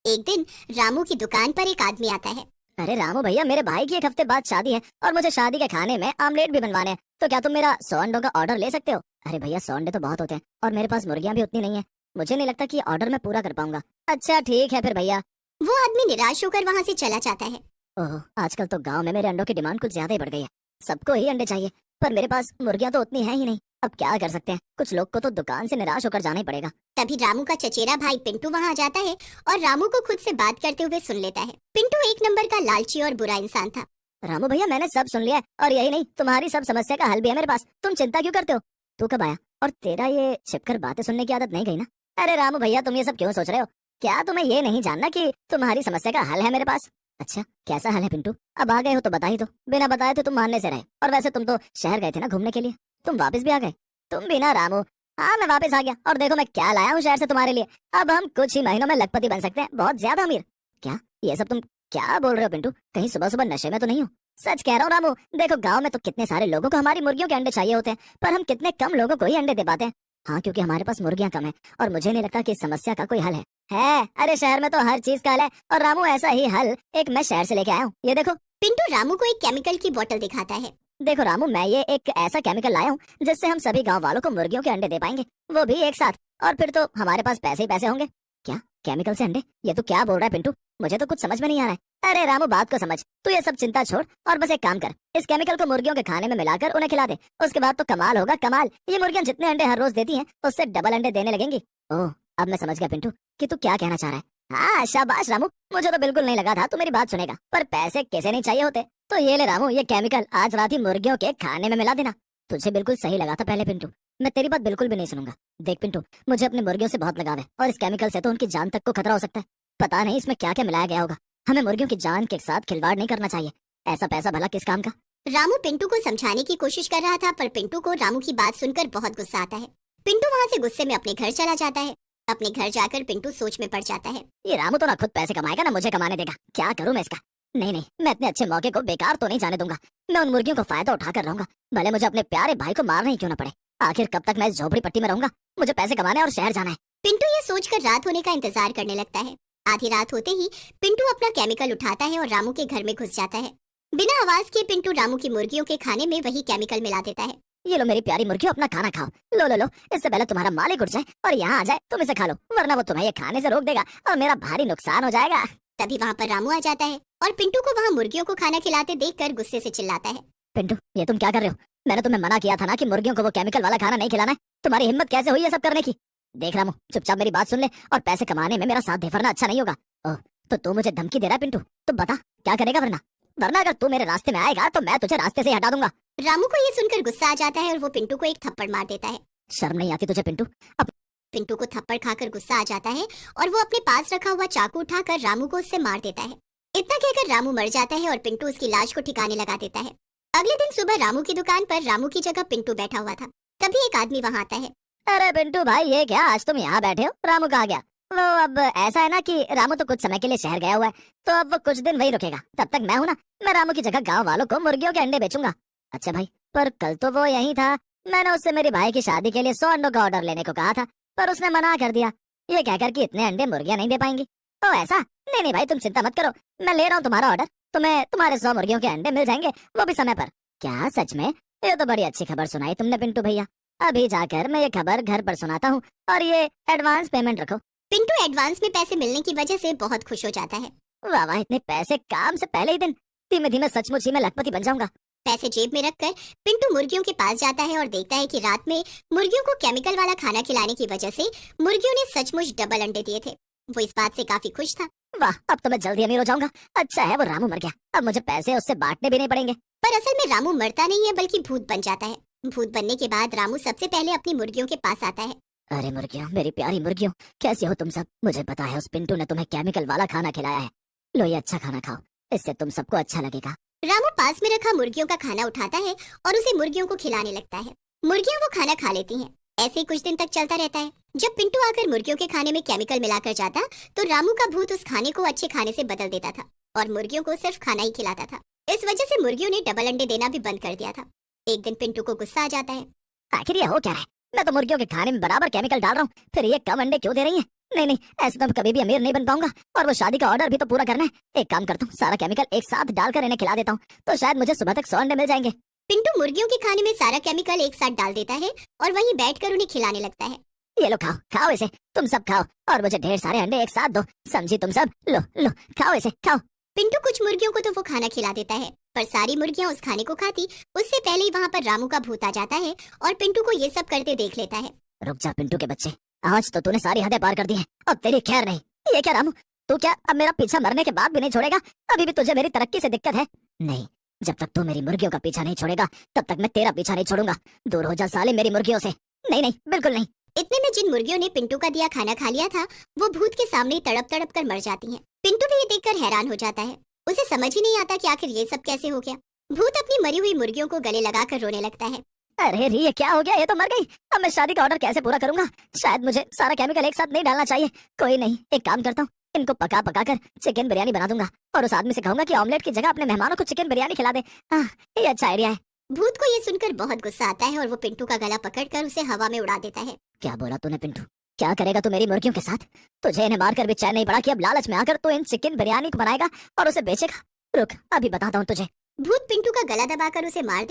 एक दिन रामू की दुकान पर एक आदमी आता है। अरे रामू भैया, मेरे भाई की एक हफ्ते बाद शादी है और मुझे शादी के खाने में आमलेट भी बनवाने हैं, तो क्या तुम मेरा 100 अंडों का ऑर्डर ले सकते हो? अरे भैया, 100 अंडे तो बहुत होते हैं और मेरे पास मुर्गियां भी उतनी नहीं है। मुझे नहीं लगता कि ये ऑर्डर मैं पूरा कर पाऊंगा। अच्छा ठीक है फिर भैया। वो आदमी निराश होकर वहाँ से चला जाता है। ओह, आजकल तो गांव में मेरे अंडों की डिमांड कुछ ज्यादा ही बढ़ गई है। सबको ही अंडे चाहिए, पर मेरे पास मुर्गियां तो उतनी है ही नहीं। अब क्या कर सकते हैं, कुछ लोग को तो दुकान से निराश होकर जाना ही पड़ेगा। तभी रामू का चचेरा भाई पिंटू वहाँ आ जाता है और रामू को खुद से बात करते हुए सुन लेता है। पिंटू एक नंबर का लालची और बुरा इंसान था। रामू भैया, मैंने सब सुन लिया है और यही नहीं, तुम्हारी सब समस्या का हल भी है मेरे पास। तुम चिंता क्यों करते हो? तू कब आया और तेरा ये छिपकर बातें सुनने की आदत नहीं गई ना? अरे रामू भैया, तुम ये सब क्यों सोच रहे हो? क्या तुम्हें ये नहीं जानना कि तुम्हारी समस्या का हल है मेरे पास? अच्छा, कैसा हल है पिंटू? अब आ गए हो तो बता ही दो। बिना बताए तो तुम मानने से रहे। और वैसे तुम तो शहर गए थे ना घूमने के लिए, तुम वापस भी आ गए। तुम भी ना रामू। हाँ, मैं वापस आ गया और देखो मैं क्या लाया हूँ शहर से तुम्हारे लिए। अब हम कुछ ही महीनों में लखपति बन सकते हैं, बहुत ज्यादा अमीर। क्या ये सब तुम क्या बोल रहे हो पिंटू? कहीं सुबह सुबह नशे में तो नहीं हो? सच कह रहा हूँ रामू। देखो, गांव में तो कितने सारे लोगों को हमारी मुर्गियों के अंडे चाहिए होते हैं, पर हम कितने कम लोगों को ही अंडे दे पाते हैं। हाँ, क्योंकि हमारे पास मुर्गियां कम है और मुझे नहीं लगता कि इस समस्या का कोई हल है। अरे शहर में तो हर चीज का हल है और रामू ऐसा ही हल एक मैं शहर से लेके आया हूँ। ये देखो। पिंटू रामू को एक केमिकल की बोतल दिखाता है। देखो रामू, मैं ये एक ऐसा केमिकल लाया हूँ जिससे हम सभी गांव वालों को मुर्गियों के अंडे दे पाएंगे, वो भी एक साथ। और फिर तो हमारे पास पैसे ही पैसे होंगे। क्या केमिकल से अंडे? ये तो क्या बोल रहा है पिंटू? मुझे तो कुछ समझ में नहीं आ रहा है। अरे रामू, बात को समझ। तू ये सब चिंता छोड़ और बस एक काम कर, इस केमिकल को मुर्गियों के खाने में मिलाकर उन्हें खिला दे। उसके बाद तो कमाल होगा, कमाल। ये मुर्गियां जितने अंडे हर रोज देती हैं उससे डबल अंडे देने लगेंगी। ओह, अब मैं समझ गया पिंटू कि तू क्या कहना चाह रहा है। हाँ शाबाश रामू, मुझे तो बिल्कुल नहीं लगा था तू मेरी बात सुनेगा, पर पैसे कैसे नहीं चाहिए होते। तो ये ले रामू, ये केमिकल आज रात ही मुर्गियों के खाने में मिला देना। तुझे बिल्कुल सही लगा था पहले पिंटू, मैं तेरी बात बिल्कुल भी नहीं सुनूंगा। देख पिंटू, मुझे अपने मुर्गियों से बहुत लगाव है और इस केमिकल से तो उनकी जान तक को खतरा हो सकता है। पता नहीं इसमें क्या क्या मिलाया गया होगा। हमें मुर्गियों की जान के साथ खिलवाड़ नहीं करना चाहिए। ऐसा पैसा भला किस काम का? रामू पिंटू को समझाने की कोशिश कर रहा था, पर पिंटू को रामू की बात सुनकर बहुत गुस्सा आता है। पिंटू वहाँ से गुस्से में अपने घर चला जाता है। अपने घर जाकर पिंटू सोच में पड़ जाता है। ये रामू तो ना खुद पैसे कमाएगा ना मुझे कमाने देगा। क्या करूं मैं इसका? नहीं नहीं, मैं इतने अच्छे मौके को बेकार तो नहीं जाने दूंगा। मैं उन मुर्गियों को फायदा उठाकर रहूंगा, भले मुझे अपने प्यारे भाई को मारना ही क्यों ना पड़े। आखिर कब तक मैं इस झोपड़ी पट्टी में रहूंगा? मुझे पैसे कमाने और शहर जाना है। पिंटू ये सोचकर रात होने का इंतजार करने लगता है। आधी रात होते ही पिंटू अपना केमिकल उठाता है और रामू के घर में घुस जाता है। बिना आवाज के पिंटू रामू की मुर्गियों के खाने में वही केमिकल मिला देता है। ये लो मेरी प्यारी मुर्गियों, अपना खाना खाओ। लो लो लो, इससे पहले तुम्हारा मालिक उठ जाए और यहाँ आ जाए तुम इसे खा लो, वरना वो तुम्हें ये खाने से रोक देगा और मेरा भारी नुकसान हो जाएगा। तभी वहाँ पर रामू आ जाता है और पिंटू को वहाँ मुर्गियों को खाना खिलाते देखकर गुस्से से चिल्लाता है। पिंटू, ये तुम क्या कर रहे हो? मैंने तुम्हें मना किया था ना कि मुर्गियों को वो केमिकल वाला खाना नहीं खिलाना है। तुम्हारी हिम्मत कैसे हुई ये सब करने की? देख रामू, चुपचाप मेरी बात सुन ले और पैसे कमाने में मेरा साथ दे, वरना अच्छा नहीं होगा। ओह, तो तू मुझे धमकी दे रहा है पिंटू? तो बता क्या करेगा? वरना अगर तू मेरे रास्ते में आएगा तो मैं तुझे रास्ते से हटा दूंगा। रामू को ये सुनकर गुस्सा आ जाता है और वो पिंटू को एक थप्पड़ मार देता है। शर्म नहीं आती तुझे पिंटू? पिंटू को थप्पड़ खाकर गुस्सा आ जाता है और वो अपने पास रखा हुआ चाकू उठाकर रामू को उससे मार देता है। इतना कहकर रामू मर जाता है और पिंटू उसकी लाश को ठिकाने लगा देता है। अगले दिन सुबह रामू की दुकान पर रामू की जगह पिंटू बैठा हुआ था। तभी एक आदमी वहाँ आता है। अरे पिंटू भाई, ये क्या आज तुम यहाँ बैठे हो? रामू कहाँ गया? वो अब ऐसा है ना कि रामू तो कुछ समय के लिए शहर गया हुआ है, तो अब वो कुछ दिन वही रुकेगा। तब तक मैं हूँ ना, मैं रामू की जगह गांव वालों को मुर्गियों के अंडे बेचूंगा। अच्छा भाई, पर कल तो वो यही था। मैंने उससे मेरी भाई की शादी के लिए 100 अंडों का ऑर्डर लेने को कहा था, पर उसने मना कर दिया, ये कहकर कि इतने अंडे मुर्गियां नहीं दे पाएंगी। ओ ऐसा? नहीं नहीं भाई, तुम चिंता मत करो, मैं ले रहा हूँ तुम्हारा ऑर्डर। तुम्हें तुम्हारे 100 मुर्गियों के अंडे मिल जाएंगे, वो भी समय पर। क्या सच में? ये तो बड़ी अच्छी खबर सुनाई तुमने पिंटू भैया। अभी जाकर मैं ये खबर घर पर सुनाता हूँ और ये एडवांस पेमेंट रखो। पिंटू एडवांस में पैसे मिलने की वजह से बहुत खुश हो जाता है। वाह वाह, इतने पैसे काम से पहले ही दिन! धीमे धीमे सचमुच ही मैं लखपति बन जाऊंगा। पैसे जेब में रखकर पिंटू मुर्गियों के पास जाता है और देखता है कि रात में मुर्गियों को केमिकल वाला खाना खिलाने की वजह से मुर्गियों ने सचमुच डबल अंडे दिए थे। वो इस बात से काफी खुश था। वाह, अब तो मैं जल्दी अमीर हो जाऊंगा। अच्छा है वो रामू मर गया, अब मुझे पैसे उससे बांटने भी नहीं पड़ेंगे। पर असल में रामू मरता नहीं है, बल्कि भूत बन जाता है। भूत बनने के बाद रामू सबसे पहले अपनी मुर्गियों के पास आता है। अरे मुर्गियों, मेरी प्यारी मुर्गियों, कैसी हो तुम सब? मुझे पता है उस पिंटू ने तुम्हें केमिकल वाला खाना खिलाया है। लो ये अच्छा खाना खाओ, इससे तुम सबको अच्छा लगेगा। रामू पास में रखा मुर्गियों का खाना उठाता है और उसे मुर्गियों को खिलाने लगता है। मुर्गियां वो खाना खा लेती हैं। ऐसे ही कुछ दिन तक चलता रहता है। जब पिंटू आकर मुर्गियों के खाने में केमिकल मिलाकर जाता, तो रामू का भूत उस खाने को अच्छे खाने से बदल देता था और मुर्गियों को सिर्फ खाना ही खिलाता था। इस वजह से मुर्गियों ने डबल अंडे देना भी बंद कर दिया था। एक दिन पिंटू को गुस्सा आ जाता है। आखिर ये हो क्या रहा है? मैं तो मुर्गियों के खाने में बराबर केमिकल डाल रहा हूँ, फिर ये कम अंडे क्यों दे रही हैं? नहीं नहीं, ऐसे तो मैं कभी भी अमीर नहीं बन पाऊंगा, और वो शादी का ऑर्डर भी तो पूरा करना है। एक काम करता हूँ, सारा केमिकल एक साथ डालकर इन्हें खिला देता हूँ, तो शायद मुझे सुबह तक 100 अंडे मिल जाएंगे। पिंटू मुर्गियों के खाने में सारा केमिकल एक साथ डाल देता है और वहीं बैठकर उन्हें खिलाने लगता है। ये लो खाओ, खाओ इसे, तुम सब खाओ, और मुझे ढेर सारे अंडे एक साथ दो, समझी तुम सब? लो लो, खाओ इसे, खाओ। पिंटू कुछ मुर्गियों को तो वो खाना खिला देता है, पर सारी मुर्गियां उस खाने को खाती उससे पहले ही वहाँ पर रामू का भूत आ जाता है और पिंटू को ये सब करते देख लेता है। रुक जा पिंटू के बच्चे, आज तो तूने सारी हदें पार कर दी है, अब तेरी खैर नहीं। ये क्या रामू, तू क्या अब मेरा पीछा मरने के बाद भी नहीं छोड़ेगा? अभी भी तुझे मेरी तरक्की से दिक्कत है? नहीं, जब तक तू मेरी मुर्गियों का पीछा नहीं छोड़ेगा तब तक मैं तेरा पीछा नहीं छोड़ूंगा। दूर हो जा साले मेरी मुर्गियों से। नहीं नहीं, बिल्कुल नहीं। इतने में जिन मुर्गियों ने पिंटू का दिया खाना खा लिया था वो भूत के सामने तड़प तड़प कर मर जाती हैं। पिंटू भी ये देखकर हैरान हो जाता है, उसे समझ ही नहीं आता कि आखिर ये सब कैसे हो गया। भूत अपनी मरी हुई मुर्गियों को गले लगाकर रोने लगता है। अरे री, ये क्या हो गया? ये तो मर गई। अब मैं शादी का ऑर्डर कैसे पूरा करूंगा? शायद मुझे सारा केमिकल एक साथ नहीं डालना चाहिए। कोई नहीं, एक काम करता हूँ, इनको पका पका कर चिकन बिरयानी बना दूंगा, और उस आदमी से कहूंगा कि ऑमलेट की जगह अपने मेहमानों को चिकन बिरयानी खिला दे। ये अच्छा आइडिया है। भूत को ये सुनकर बहुत गुस्सा आता है और वो पिंटू का गला पकड़कर उसे हवा में उड़ा देता है। क्या बोला तूने पिंटू? क्या करेगा तू मेरी मुर्गियों के साथ? तुझे इन्हें मारकर भी चैन नहीं पड़ा कि अब लालच में आकर तू इन चिकन बिरयानी को बनाएगा और उसे बेचेगा? रुक, अभी बताता हूँ तुझे। भूत पिंटू का गला दबाकर उसे मार